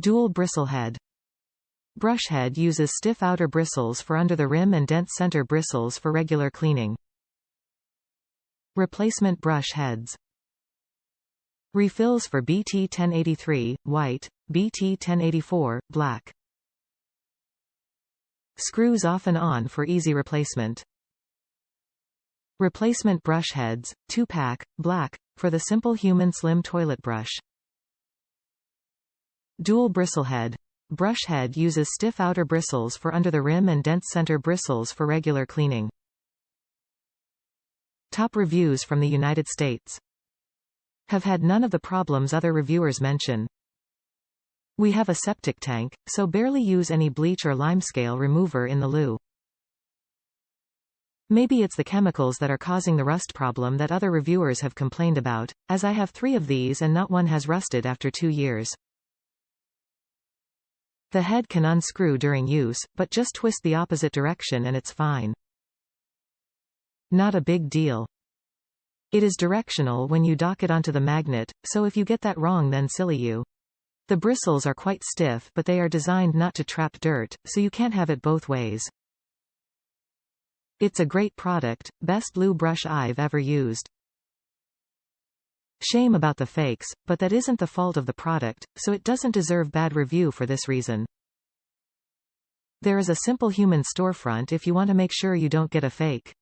Dual bristle head. Brush head uses stiff outer bristles for under the rim and dense center bristles for regular cleaning. Replacement brush heads. Refills for BT1083, white, BT1084, black. Screws off and on for easy replacement. Replacement brush heads, 2-pack, black, for the Simple Human Slim Toilet Brush. Dual bristle head. Brush head uses stiff outer bristles for under the rim and dense center bristles for regular cleaning. Top reviews from the United States. Have had none of the problems other reviewers mention. We have a septic tank, so barely use any bleach or limescale remover in the loo. Maybe it's the chemicals that are causing the rust problem that other reviewers have complained about, as I have 3 of these and not one has rusted after 2 years. The head can unscrew during use, but just twist the opposite direction and it's fine. Not a big deal. It is directional when you dock it onto the magnet, so if you get that wrong then silly you. The bristles are quite stiff but they are designed not to trap dirt, so you can't have it both ways. It's a great product, best loo brush I've ever used. Shame about the fakes, but that isn't the fault of the product, so it doesn't deserve bad review for this reason. There is a Simple Human storefront if you want to make sure you don't get a fake.